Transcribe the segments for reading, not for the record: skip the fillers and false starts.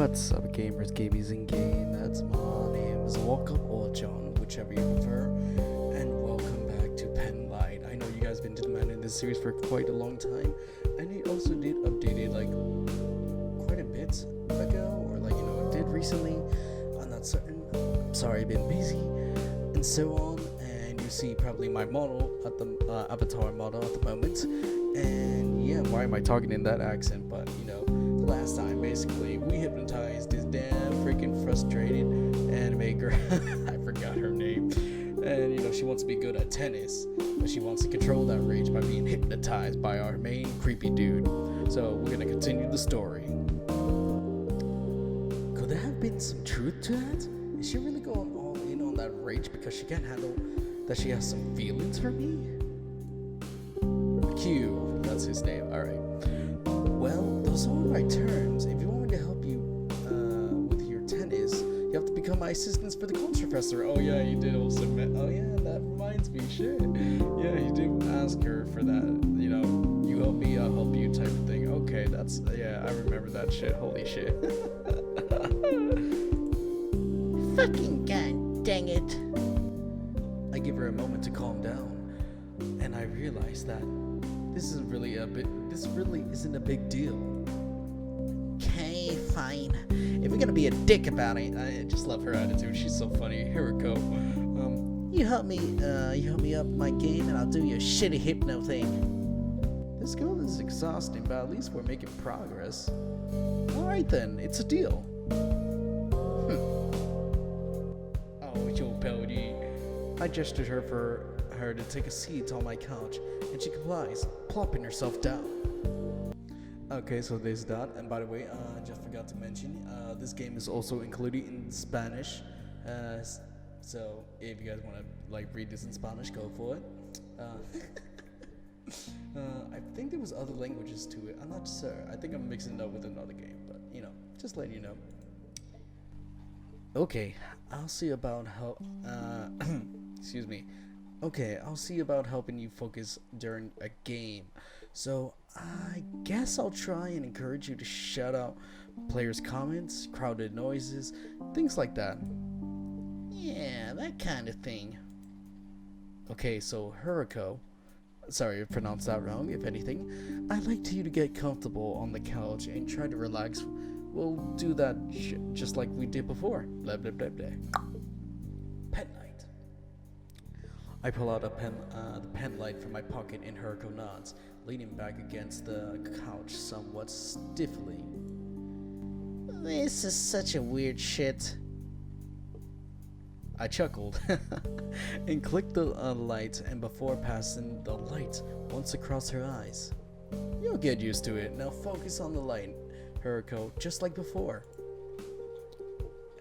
What's up, gamers, gamies, and game? That's my name is Welcome or John, whichever you prefer, and welcome back to Penlight. I know you guys have been to the man in this series for quite a long time, and it also did update it like quite a bit ago, or it did recently. I'm not certain. I'm sorry, I've been busy, and so on. And you see probably my model at the avatar model at the moment, and yeah, why am I talking in that accent? But last time basically we hypnotized this damn freaking frustrated anime girl. I forgot her name. And she wants to be good at tennis, but she wants to control that rage by being hypnotized by our main creepy dude. So we're gonna continue the story. Could there have been some truth to that? Is she really going all in on that rage because she can't handle that she has some feelings for me? Q, that's his name. Alright. Well, those are my terms. If you want me to help you with your tennis, you have to become my assistant for the culture professor. Oh yeah, you did also. Oh yeah, that reminds me. Shit. Yeah, you did ask her for that. You help me, I'll help you type of thing. Okay, yeah, I remember that shit. Holy shit. Fucking god dang it. I give her a moment to calm down, and I realize that this really isn't a big deal. Okay, fine. If you're gonna be a dick about it, I just love her attitude. She's so funny. Hiroko. you help me up my game, and I'll do your shitty hypno thing. This girl is exhausting, but at least we're making progress. Alright then, it's a deal. Oh, yo, Peldy. I gestured for her to take a seat on my couch, and she complies, plopping herself down. Okay, so there's that. And by the way, I just forgot to mention, this game is also included in Spanish. So if you guys want to read this in Spanish, go for it. I think there was other languages to it. I'm not sure. I think I'm mixing it up with another game, but just letting you know. Okay, I'll see about how. Excuse me. Okay, I'll see about helping you focus during a game. So I guess I'll try and encourage you to shut out players' comments, crowded noises, things like that. Yeah, that kind of thing. Okay, so Hiroko, sorry if I pronounced that wrong, if anything, I'd like you to get comfortable on the couch and try to relax. We'll do that just like we did before. Blah blah blah blah. Penlight. I pull out the penlight from my pocket and Hiroko nods, leaning back against the couch somewhat stiffly. This is such a weird shit. I chuckled and clicked the light, and before passing the light once across her eyes. You'll get used to it. Now focus on the light, Hiroko, just like before.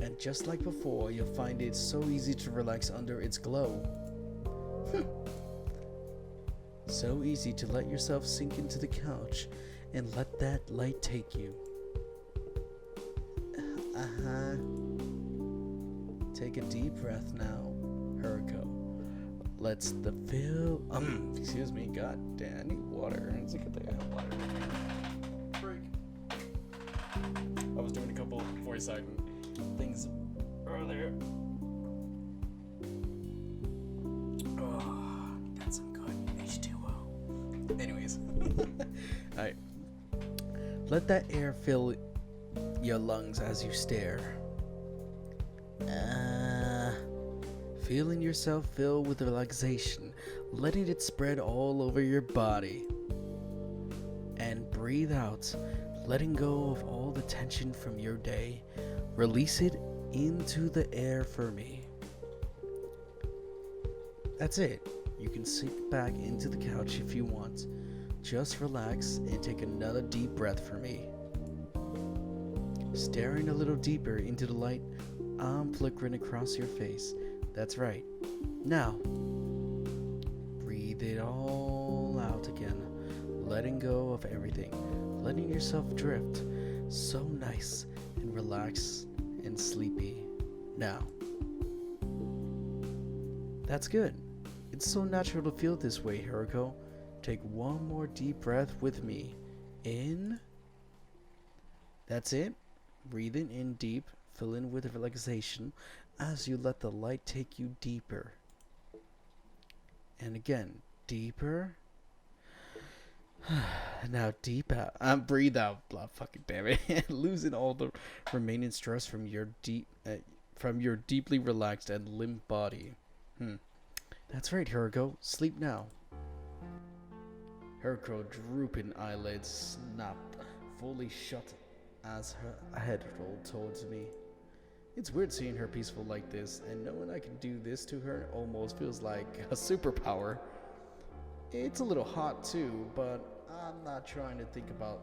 And just like before, you'll find it so easy to relax under its glow. So easy to let yourself sink into the couch and let that light take you. Take a deep breath now, Hiroko. Let's the feel. Excuse me. God damn, I need water. It's a good thing I have water. Freak. I was doing a couple voice acting things earlier. Oh, that's some good H2O. Anyways, alright. Let that air fill your lungs as you stare. Feeling yourself fill with relaxation, letting it spread all over your body. And breathe out, letting go of all the tension from your day. Release it into the air for me. That's it. You can sink back into the couch if you want. Just relax and take another deep breath for me. Staring a little deeper into the light, I'm flickering across your face. That's right. Now, breathe it all out again, letting go of everything, letting yourself drift. So nice and relaxed and sleepy. Now, that's good. It's so natural to feel this way, Hiroko. Take one more deep breath with me. In. That's it. Breathing in deep, filling with relaxation as you let the light take you deeper. And again, deeper. Now deep out. Breathe out. Blah, fucking damn it. Losing all the remaining stress from your deeply relaxed and limp body. That's right, Hiroko. Sleep now. Hiroko drooping eyelids snapped fully shut as her head rolled towards me. It's weird seeing her peaceful like this, and knowing I can do this to her almost feels like a superpower. It's a little hot too, but I'm not trying to think about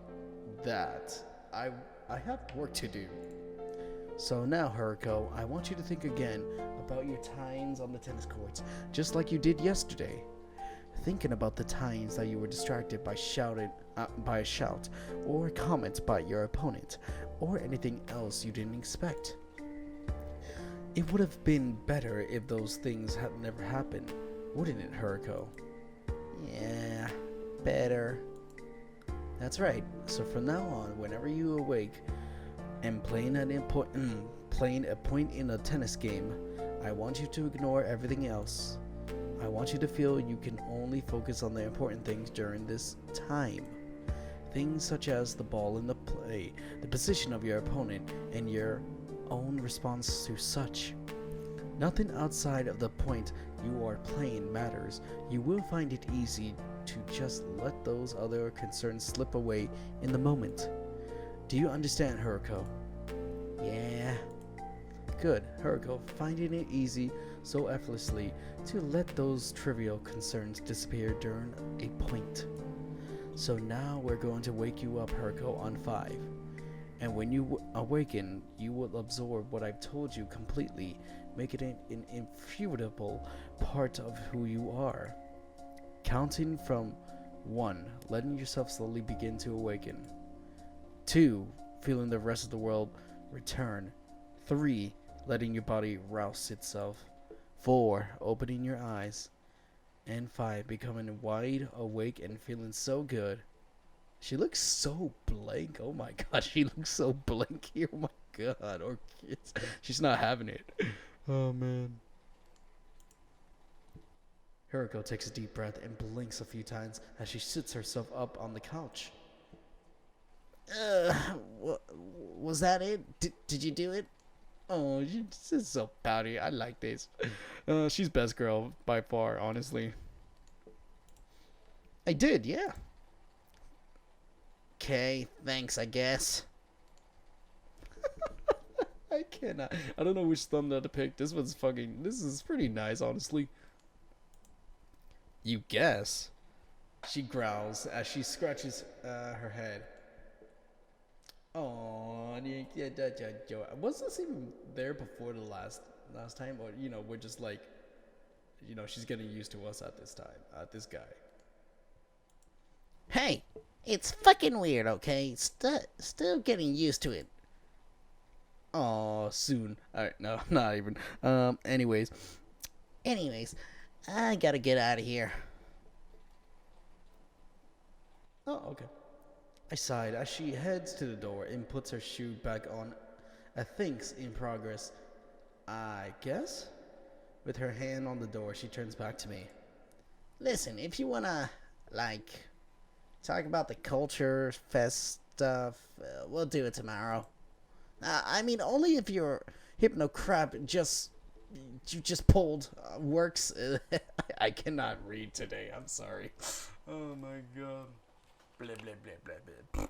that. I have work to do. So now, Hiroko, I want you to think again about your times on the tennis courts, just like you did yesterday. Thinking about the times that you were distracted by a shout, or a comment by your opponent, or anything else you didn't expect. It would have been better if those things had never happened, wouldn't it, Hiroko? Yeah, better. That's right. So from now on, whenever you awake and playing a point in a tennis game, I want you to ignore everything else. I want you to feel you can only focus on the important things during this time. Things such as the ball in the play, the position of your opponent, and your own response to such. Nothing outside of the point you are playing matters. You will find it easy to just let those other concerns slip away in the moment. Do you understand, Hiroko? Yeah. Good, Hiroko, finding it easy so effortlessly to let those trivial concerns disappear during a point. So now we're going to wake you up, Hiroko, on 5. And when you awaken, you will absorb what I've told you completely, making it an infutable part of who you are. Counting from 1, letting yourself slowly begin to awaken. 2, feeling the rest of the world return. 3, letting your body rouse itself. 4, opening your eyes. And 5, becoming wide awake and feeling so good. She looks so blank. Oh my god, she looks so blank here. Oh my god. Or she's not having it. Oh man. Hiroko takes a deep breath and blinks a few times as she sits herself up on the couch. Was that it? Did you do it? Oh, she's so pouty. I like this. She's best girl by far, honestly. I did, yeah. Okay, thanks, I guess. I cannot. I don't know which thumbnail to pick. This is pretty nice, honestly. You guess? She growls as she scratches her head. Oh, was this even there before the last time? Or, we're just like, she's getting used to us at this time, this guy. Hey, it's fucking weird, okay? Still getting used to it. Oh, soon. Alright, no, not even. Anyways, I gotta get out of here. Oh, okay. I sighed as she heads to the door and puts her shoe back on. A thinks in progress, I guess? With her hand on the door, she turns back to me. Listen, if you wanna, talk about the culture fest stuff, we'll do it tomorrow. I mean, only if your hypno crap you just pulled works. I cannot read today. I'm sorry. Oh my god. Blah, blah, blah, blah, blah.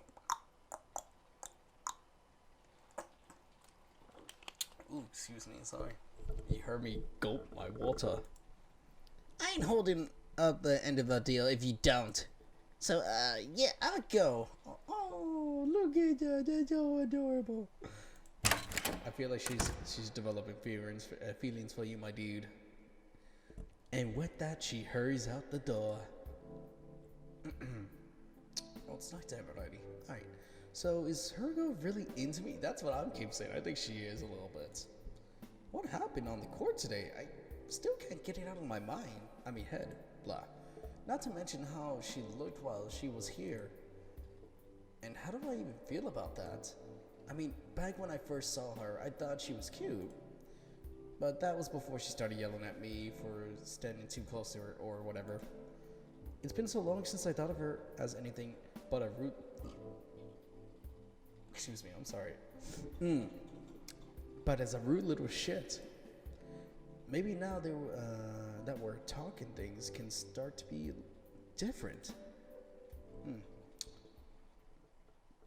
Ooh, excuse me. Sorry. You heard me gulp my water. I ain't holding up the end of the deal if you don't. So, yeah, I'll go. Oh, look at that. That's so adorable. I feel like she's developing feelings for you, my dude. And with that, she hurries out the door. Well, it's nighttime already. Alright. So, is Hiroko really into me? That's what I keep saying. I think she is a little bit. What happened on the court today? I still can't get it out of my head. Blah. Not to mention how she looked while she was here. And how do I even feel about that? I mean, back when I first saw her, I thought she was cute. But that was before she started yelling at me for standing too close to her or whatever. It's been so long since I thought of her as anything but a rude... Excuse me, I'm sorry. But as a rude little shit. Maybe now that we're talking, things can start to be different.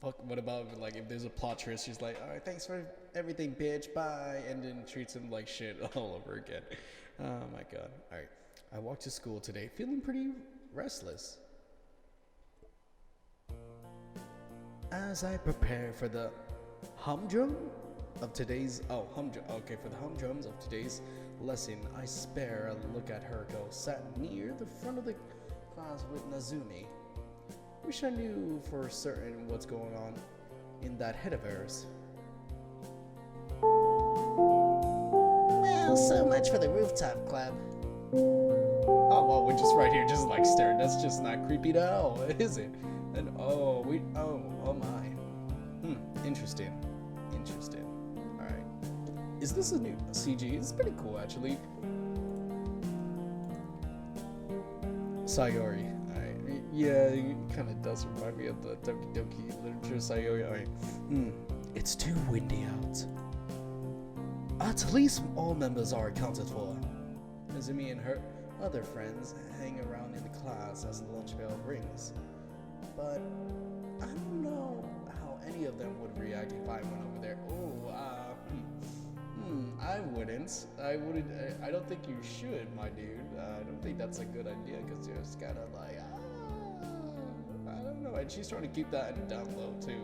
Fuck, what about like if there's a plot twist, she's like, alright, thanks for everything, bitch, bye, and then treats him like shit all over again. Oh my god. Alright, I walked to school today feeling pretty restless. As I prepare for the humdrum of today's, for the humdrums of today's lesson, I spare a look at Hiroko, sat near the front of the class with Nazumi. Wish I knew for certain what's going on in that head of hers. Well, so much for the rooftop club. Oh, well, we're just right here, just like staring. That's just not creepy at all, is it? And oh my. Interesting. Alright. Is this a new CG? It's pretty cool, actually. Sayori. Alright. Yeah, it kind of does remind me of the Doki Doki literature Sayori. Alright. It's too windy out. At least all members are accounted for. Nazumi and her other friends hang around in the class as the lunch bell rings. But I don't know how any of them would react if I went over there. I wouldn't. I don't think you should, my dude. I don't think that's a good idea because you're just kind of like, I don't know. And she's trying to keep that down low too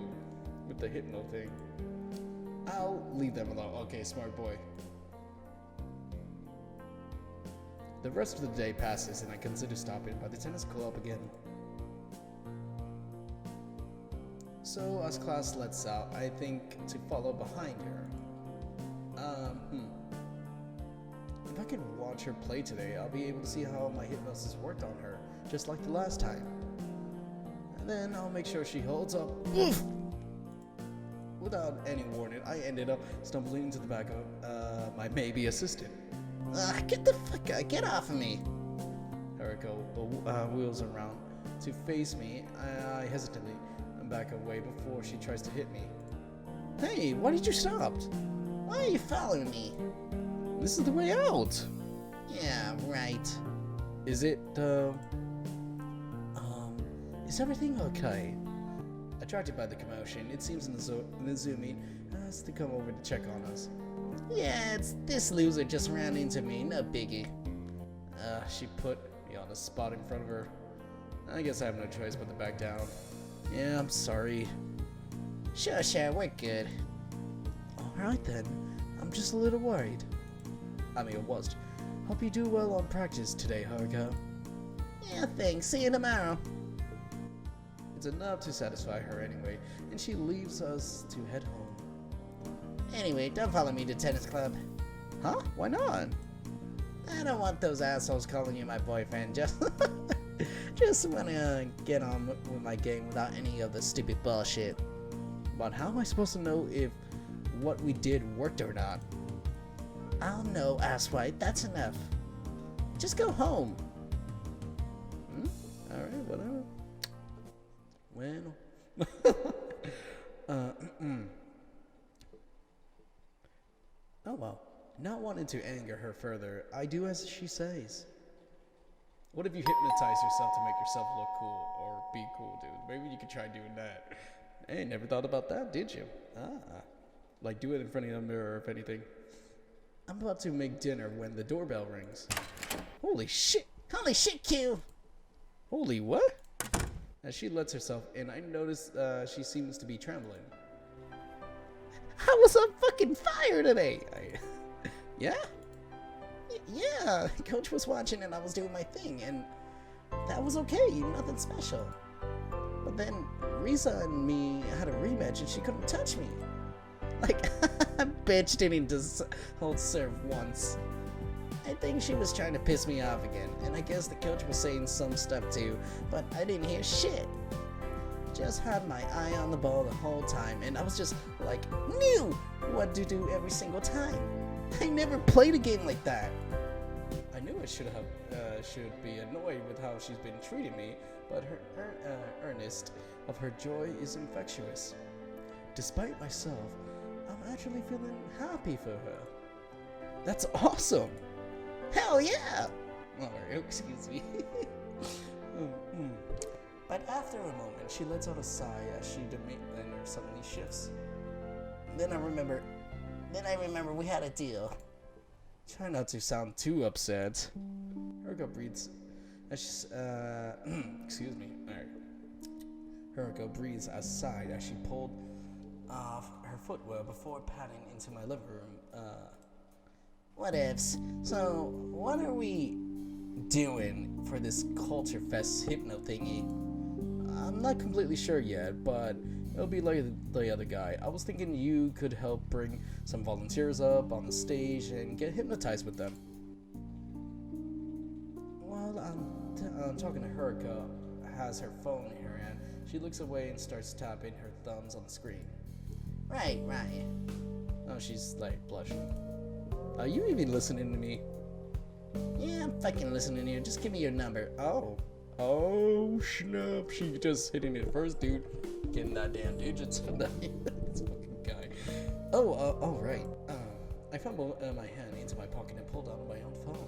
with the hypno thing. I'll leave them alone. Okay, smart boy. The rest of the day passes and I consider stopping by the tennis club again. So as class lets out, I think to follow behind her. If I can watch her play today, I'll be able to see how my hypnosis worked on her, just like the last time. And then I'll make sure she holds up. Without any warning, I ended up stumbling into the back of my maybe assistant. Get the fuck out, get off of me. Hiroko wheels around to face me. I hesitantly back away before she tries to hit me. Hey, why did you stop? Why are you following me? This is the way out. Yeah, right. Is it, is everything okay? Attracted by the commotion, it seems Nazumi has to come over to check on us. Yeah, it's this loser just ran into me, no biggie. She put me on a spot in front of her. I guess I have no choice but to back down. Yeah, I'm sorry. Sure, we're good. Alright then, I'm just a little worried. I mean, it was. Hope you do well on practice today, Hiroko. Yeah, thanks. See you tomorrow. It's enough to satisfy her anyway, and she leaves us to head home. Anyway, don't follow me to tennis club. Huh? Why not? I don't want those assholes calling you my boyfriend. Just wanna get on with my game without any of the stupid bullshit. But how am I supposed to know if what we did worked or not? I'll know, asswipe. That's enough. Just go home. Alright, whatever. Well. Oh well. Not wanting to anger her further, I do as she says. What if you hypnotize yourself to make yourself look cool or be cool, dude? Maybe you could try doing that. Hey, never thought about that, did you? Like do it in front of the mirror, if anything. I'm about to make dinner when the doorbell rings. Holy shit! Holy shit, Q! Holy what? As she lets herself in, I notice she seems to be trembling. I was on fucking fire today! Yeah? Yeah, Coach was watching and I was doing my thing, and that was okay, nothing special. But then Risa and me had a rematch and she couldn't touch me. Like, bitch didn't hold serve once. I think she was trying to piss me off again, and I guess the coach was saying some stuff too, but I didn't hear shit. just had my eye on the ball the whole time, and I was just like, knew what to do every single time. I never played a game like that. I knew I should be annoyed with how she's been treating me, but her earnest of her joy is infectious. Despite myself, I'm actually feeling happy for her. That's awesome! Hell yeah! Oh, excuse me. But after a moment, she lets out a sigh as she demeanor suddenly shifts. Then I remember we had a deal. Try not to sound too upset. Hiroko breathes as she, excuse me. Alright. Hiroko breathes aside as she pulled off her footwear before padding into my living room. Whatevs. So, what are we doing for this Culture Fest hypno thingy? I'm not completely sure yet, but it'll be like the other guy. I was thinking you could help bring some volunteers up on the stage and get hypnotized with them. Well, I'm talking to Hiroko, has her phone in her hand. She looks away and starts tapping her thumbs on the screen. Right. Oh, she's like blushing. Are you even listening to me? Yeah, I'm fucking listening to you. Just give me your number. Oh, snap. She just hitting it first, dude. Getting that damn digits from that fucking guy. Right. I found my hand into my pocket and pulled out my own phone.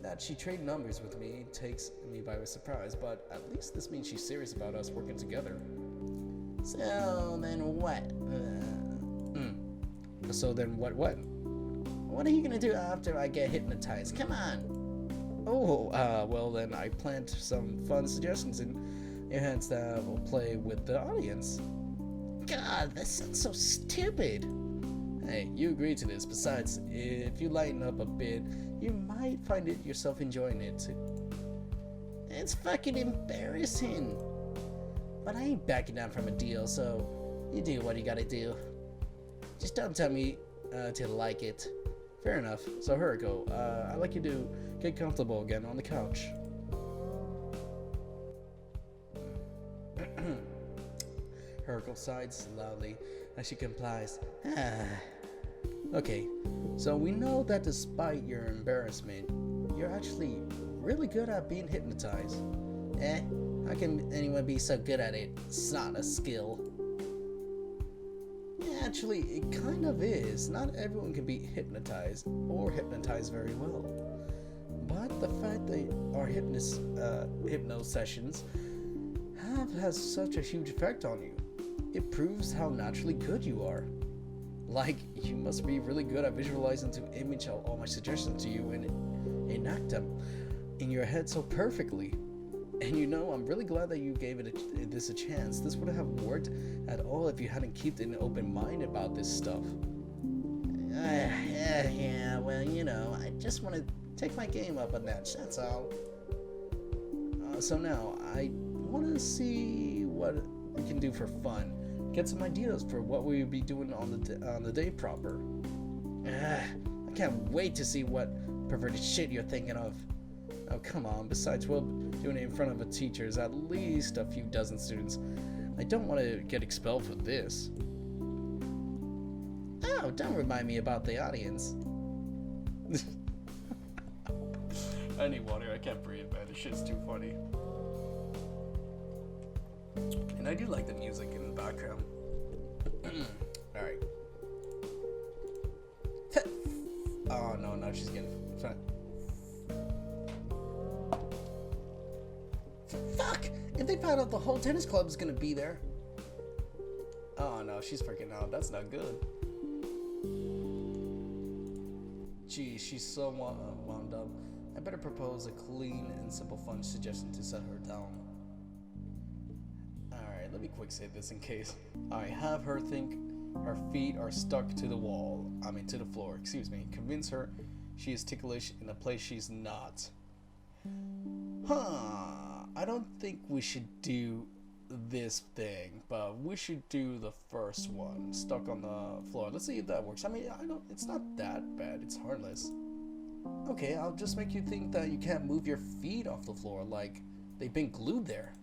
That she traded numbers with me takes me by surprise, but at least this means she's serious about us working together. So then what? So then what? What are you gonna do after I get hypnotized? Come on. Well then I plant some fun suggestions in your hands that will play with the audience. God, that sounds so stupid. Hey, you agreed to this. Besides, if you lighten up a bit, you might find it yourself enjoying it too. It's fucking embarrassing. But I ain't backing down from a deal, so you do what you gotta do. Just don't tell me to like it. Fair enough. So Hiroko, I'd like you to get comfortable again on the couch. Hiroko sighs loudly as she complies. Okay, so we know that despite your embarrassment, you're actually really good at being hypnotized. How can anyone be so good at it? It's not a skill. Yeah, actually, it kind of is. Not everyone can be hypnotized or hypnotized very well. But the fact that our hypno sessions has such a huge effect on you, it proves how naturally good you are. Like, you must be really good at visualizing to image out all my suggestions to you and enact them in your head so perfectly. And you know, I'm really glad that you gave this a chance. This wouldn't have worked at all if you hadn't kept an open mind about this stuff. Yeah, well, you know, I just want to take my game up a notch, that's all. So now, I want to see what we can do for fun. Get some ideas for what we would be doing on the day proper. I can't wait to see what perverted shit you're thinking of. Oh, come on. Besides, we'll be doing it in front of the teachers, at least a few dozen students. I don't want to get expelled for this. Oh, don't remind me about the audience. I need water. I can't breathe, man. This shit's too funny. And I do like the music in the background. Alright. Oh, no, she's getting... Fuck! If they found out the whole tennis club is gonna be there. Oh no, she's freaking out. That's not good. Gee, she's so wound up. I better propose a clean and simple fun suggestion to set her down. Alright, let me quick say this in case. Alright, have her think her feet are stuck to the wall. To the floor, excuse me. Convince her she is ticklish in a place she's not. I don't think we should do this thing, but we should do the first one, stuck on the floor. Let's see if that works. It's not that bad. It's harmless. Okay, I'll just make you think that you can't move your feet off the floor, like they've been glued there.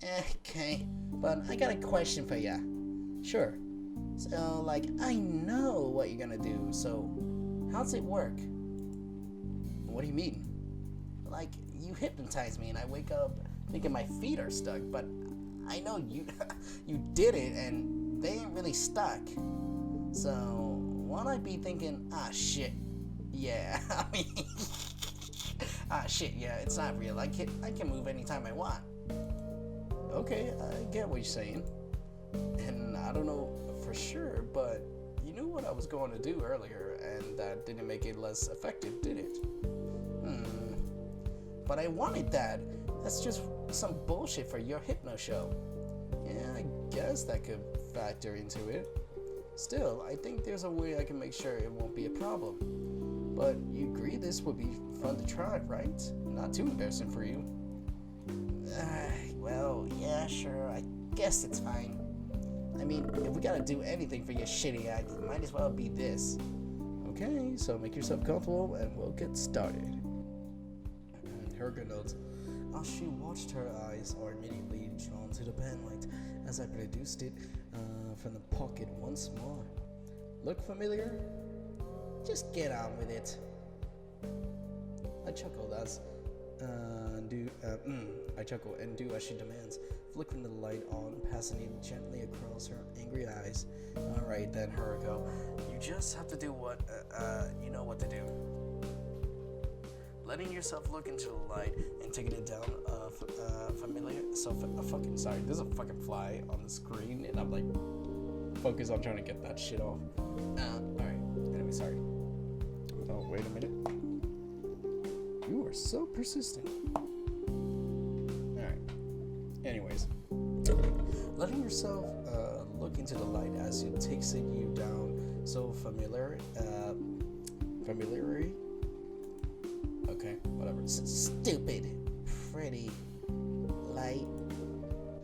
Okay, but I got a question for ya. Sure. So, like, I know what you're gonna do, so how's it work? What do you mean? Like, you hypnotize me and I wake up thinking my feet are stuck, but I know you you did it and they ain't really stuck. So, won't I be thinking, ah shit, yeah, I mean, ah shit, yeah, it's not real. I can move anytime I want. Okay, I get what you're saying. And I don't know for sure, but you knew what I was going to do earlier, and that didn't make it less effective, did it? But I wanted that. That's just some bullshit for your hypno show. Yeah, I guess that could factor into it. Still, I think there's a way I can make sure it won't be a problem. But you agree this would be fun to try, right? Not too embarrassing for you. Well, yeah, sure. I guess it's fine. I mean, if we gotta do anything for your shitty act, it might as well be this. Okay, so make yourself comfortable and we'll get started. And Hiroko notes, as she watched, her eyes are immediately drawn to the penlight as I produced it from the pocket once more. Look familiar? Just get on with it. I chuckled as do as she demands, flickering the light on, passing it gently across her angry eyes. Alright then, Hiroko, you just have to do what you know what to do. Letting yourself look into the light and taking it down familiar. Fucking sorry, there's a fucking fly on the screen and I'm like focused on trying to get that shit off. Alright, anyway, sorry. Oh, wait a minute. You are so persistent. Alright. Anyways. Letting yourself look into the light as it takes you down so familiarly. Okay, whatever. Stupid. Pretty. Light.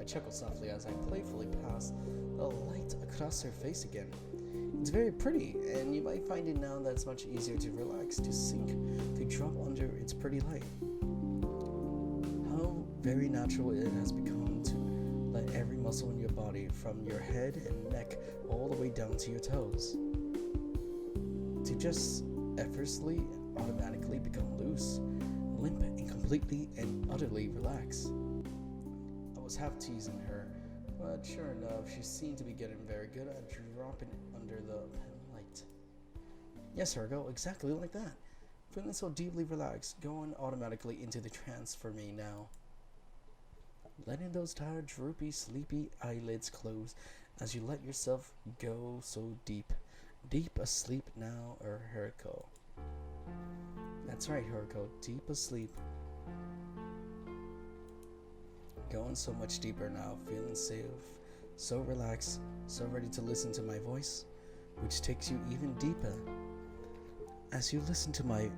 I chuckled softly as I playfully passed the light across her face again. It's very pretty, and you might find it now that it's much easier to relax, to sink, to drop under its pretty light. How very natural it has become to let every muscle in your body, from your head and neck all the way down to your toes, to just effortlessly, automatically become loose, limp, and completely and utterly relax. I was half teasing her, but sure enough, she seemed to be getting very good at dropping under the penlight. Yes, Hiroko, exactly like that. Feeling so deeply relaxed, going automatically into the trance for me now. Letting those tired, droopy, sleepy eyelids close as you let yourself go so deep. Deep asleep now, Hiroko. That's right, Hiroko, deep asleep. Going so much deeper now, feeling safe, so relaxed, so ready to listen to my voice, which takes you even deeper. As you listen to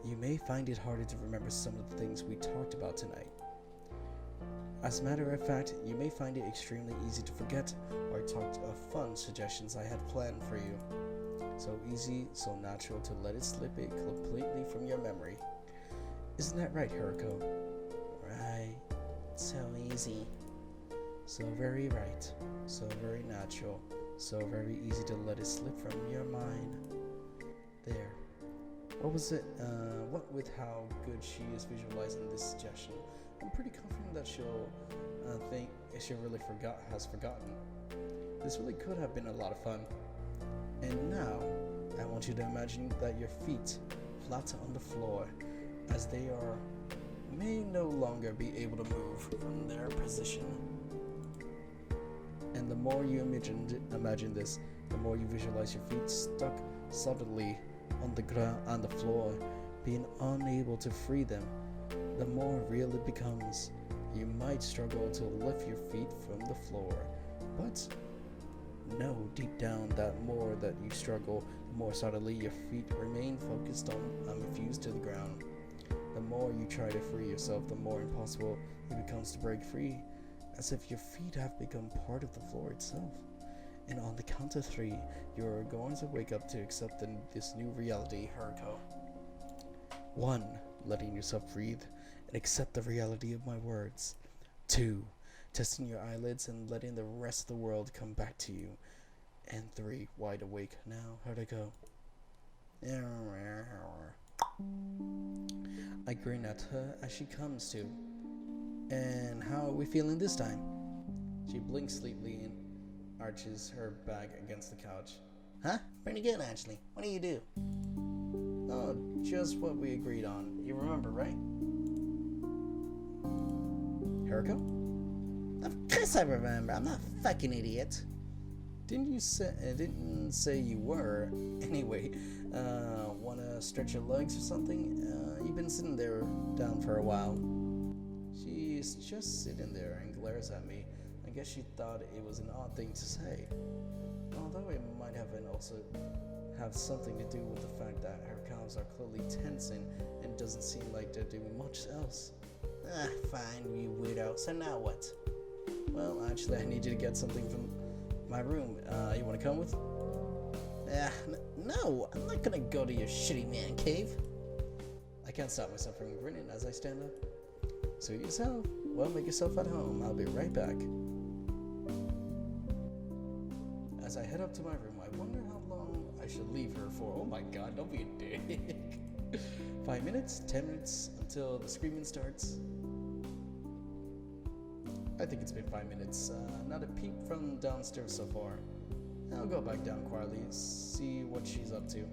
you may find it harder to remember some of the things we talked about tonight. As a matter of fact, you may find it extremely easy to forget or talk of fun suggestions I had planned for you. So easy, so natural to let it slip it completely from your memory. Isn't that right, Hiroko? Right. So easy. So very right. So very natural. So very easy to let it slip from your mind. There. What was it? What with how good she is visualizing this suggestion, I'm pretty confident that she'll think she really has forgotten. This really could have been a lot of fun. And now, I want you to imagine that your feet flat on the floor, as they may no longer be able to move from their position. And the more you imagine this, the more you visualize your feet stuck solidly on the ground, on the floor, being unable to free them, the more real it becomes. You might struggle to lift your feet from the floor, but know deep down that more that you struggle, the more solidly your feet remain focused on fused to the ground. The more you try to free yourself, the more impossible it becomes to break free, as if your feet have become part of the floor itself. And on the count of 3, you're going to wake up to accept this new reality, Hiroko. 1. Letting yourself breathe and accept the reality of my words. 2, testing your eyelids and letting the rest of the world come back to you. And 3, wide awake. Now, how'd it go? I grin at her as she comes to. And how are we feeling this time? She blinks sleepily and arches her back against the couch. Huh? Pretty good, actually. What do you do? Oh, just what we agreed on. You remember, right? Hiroko? Of course I remember. I'm not a fucking idiot. Didn't say you were. Anyway, wanna stretch your legs or something? You've been sitting there down for a while. She's just sitting there and glares at me. I guess she thought it was an odd thing to say. Although it might have something to do with the fact that her calves are clearly tensing and doesn't seem like they're doing much else. Fine, you weirdo. So now what? Well, actually, I need you to get something from my room. You want to come with? No, I'm not gonna go to your shitty man cave. I can't stop myself from grinning as I stand up. Suit yourself. Well, make yourself at home. I'll be right back. As I head up to my room, I wonder how long I should leave her for. Oh my god, don't be a dick. 5 minutes, 10 minutes, until the screaming starts. I think it's been 5 minutes. Not a peep from downstairs so far. I'll go back down quietly, see what she's up to.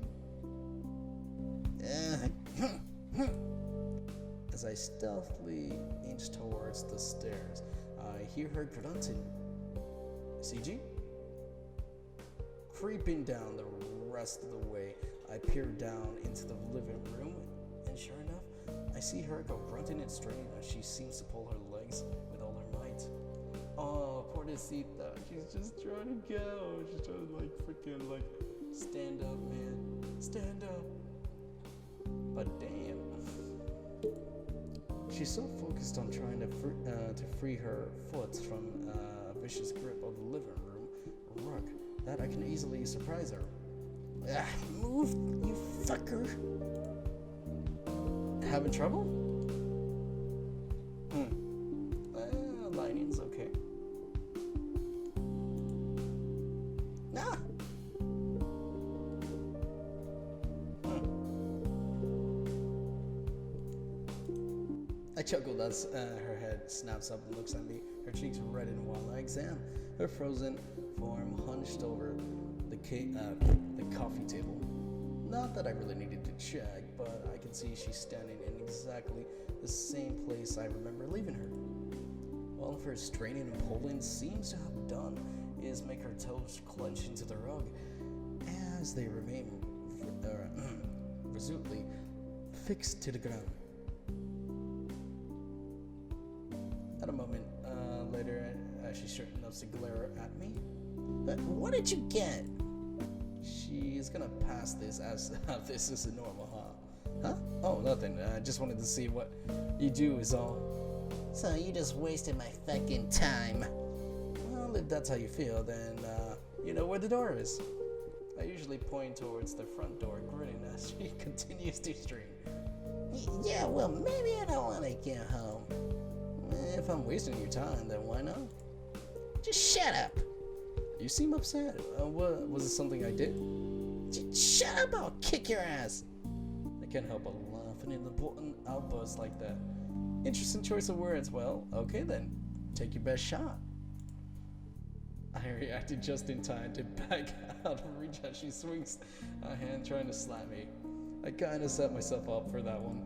As I stealthily inch towards the stairs, I hear her grunting. CG? Creeping down the rest of the way, I peer down into the living room, and sure enough, I see her go grunting and straining as she seems to pull her legs with all her might. Oh, poor Decita. She's just trying to go. She's trying to freaking stand up, man. Stand up. But damn. She's so focused on trying to free her foot from a vicious grip of the living room rug that I can easily surprise her. Move, you fucker. Having trouble? Lining's okay. Nah. I chuckled as her head snaps up and looks at me, her cheeks redden while I examine her frozen form hunched over the coffee table. Not that I really needed to check, but I can see she's standing in exactly the same place I remember leaving her. All of her straining and pulling seems to have done is make her toes clench into the rug as they remain resolutely fixed to the ground. At a moment later, she straightened up to glare at me. What did you get? She's gonna pass this as if this is normal, huh? Oh, nothing. I just wanted to see what you do is all. So you just wasted my fucking time. Well, if that's how you feel, then you know where the door is. I usually point towards the front door, grinning as she continues to strain. Yeah, well, maybe I don't want to get home. If I'm wasting your time, then why not? Just shut up. You seem upset. What was it? Something I did? Just shut up! I'll kick your ass. I can't help but laugh at an important outburst like that. Interesting choice of words. Well, okay then. Take your best shot. I reacted just in time to back out of reach as she swings a hand trying to slap me. I kinda set myself up for that one.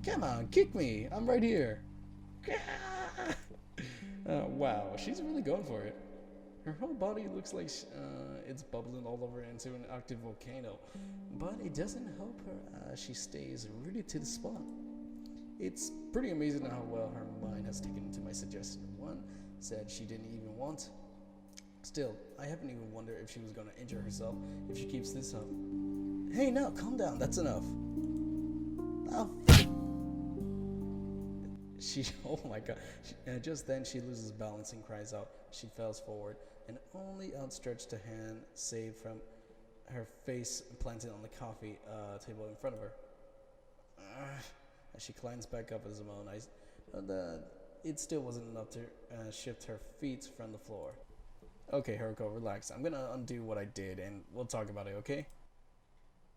Come on, kick me. I'm right here. Wow, she's really going for it. Her whole body looks like it's bubbling all over into an active volcano, but it doesn't help her as she stays rooted to the spot. It's pretty amazing how well her mind has taken to my suggestion. One said she didn't even want. Still, I haven't even wondered if she was going to injure herself if she keeps this up. Hey, no, calm down. That's enough. Oh, Oh my god. Just then she loses balance and cries out. She falls forward and only outstretched a hand saved from her face planted on the coffee table in front of her. As she climbs back up as a moan, I It still wasn't enough to shift her feet from the floor. Okay, Hiroko, relax. I'm gonna undo what I did and we'll talk about it, okay?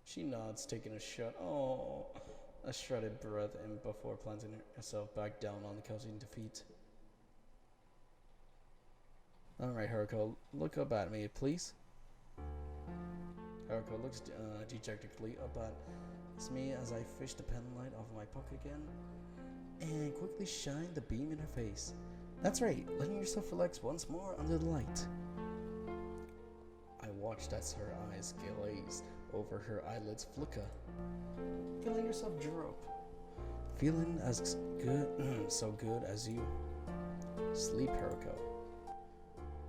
She nods, taking a shredded breath and before planting herself back down on the couch in defeat. Alright, Hiroko, look up at me, please. Hiroko looks dejectedly up at me as I fish the penlight off my pocket again and quickly shine the beam in her face. That's right, letting yourself relax once more under the light. I watched as her eyes glazed over her eyelids flicker. Feeling yourself drop. Feeling as good, so good as you. Sleep, Hiroko.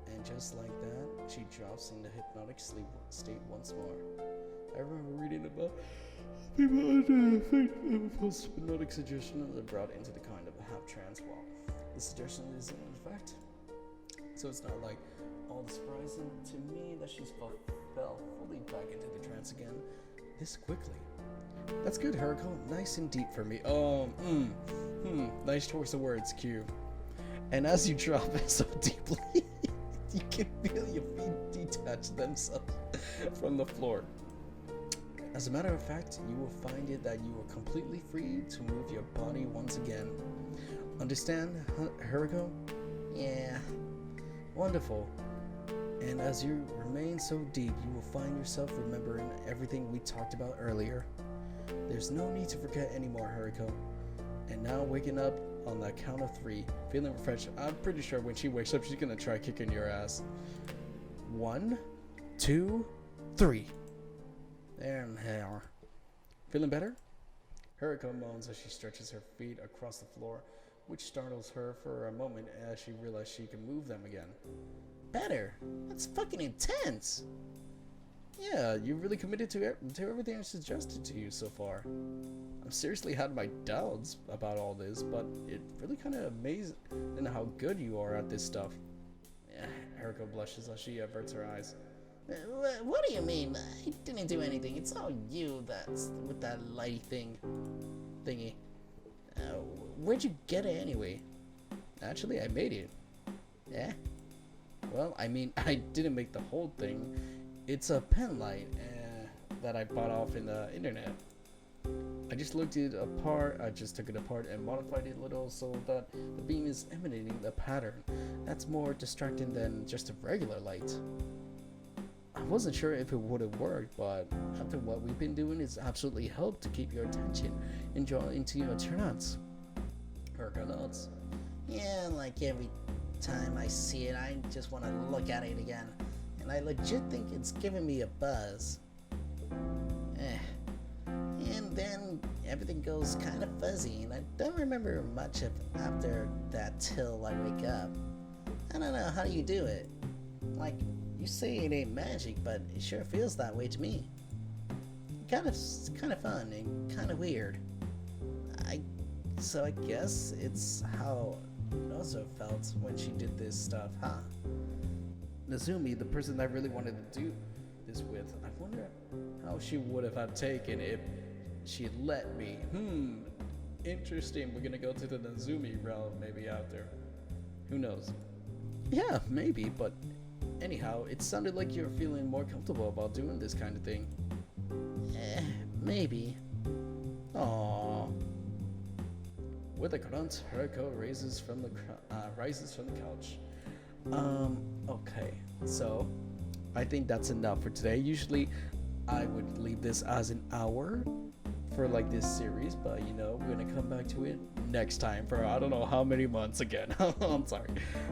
And just like that, she drops into hypnotic sleep state once more. I remember reading about people under post-hypnotic suggestion that brought into the kind of half-trance walk. The suggestion is in effect, so it's not like all surprising to me that she fell fully back into the trance again this quickly. That's good, Hiroko. Nice and deep for me. Nice choice of words, Q. And as you drop it so deeply, you can feel your feet detach themselves from the floor. As a matter of fact, you will find it that you are completely free to move your body once again. Understand, Hiroko? Yeah. Wonderful. And as you remain so deep, you will find yourself remembering everything we talked about earlier. There's no need to forget anymore, Hiroko. And now waking up on the count of 3, feeling refreshed. I'm pretty sure when she wakes up, she's gonna try kicking your ass. 1, 2, 3. There. Feeling better? Hiroko moans as she stretches her feet across the floor, which startles her for a moment as she realizes she can move them again. Better? That's fucking intense! Yeah, you really committed to everything I suggested to you so far. I've seriously had my doubts about all this, but it really kind of amazing how good you are at this stuff. Hiroko blushes as she averts her eyes. What do you mean? I didn't do anything. It's all you that's with that lighty thingy. Where'd you get it anyway? Actually, I made it. Yeah? Well, I mean, I didn't make the whole thing. It's a penlight that I bought off in the internet. I just took it apart and modified it a little so that the beam is emanating the pattern. That's more distracting than just a regular light. I wasn't sure if it would have worked, but after what we've been doing, it's absolutely helped to keep your attention and draw into your trance. Hiroko nods. Yeah, like every time I see it, I just want to look at it again. And I legit think it's giving me a buzz. And then everything goes kind of fuzzy, and I don't remember much of after that till I wake up. I don't know, how do you do it? Like, you say it ain't magic, but it sure feels that way to me. Kind of fun and kind of weird. So I guess it's how Nozo felt when she did this stuff, huh? Nazumi, the person I really wanted to do this with, I wonder how she would have taken if she let me. Interesting. We're gonna go to the Nazumi realm maybe after. Who knows? Yeah, maybe, but anyhow, it sounded like you're feeling more comfortable about doing this kind of thing. Maybe. Aww. With a grunt, Hiroko rises from the couch. Okay, so I think that's enough for today. Usually I would leave this as an hour for like this series, but you know, we're gonna come back to it next time for I don't know how many months again. I'm sorry.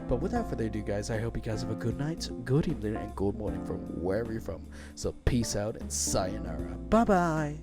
But without further ado, guys, I hope you guys have a good night, good evening, and good morning from wherever you're from. So peace out and sayonara. Bye bye.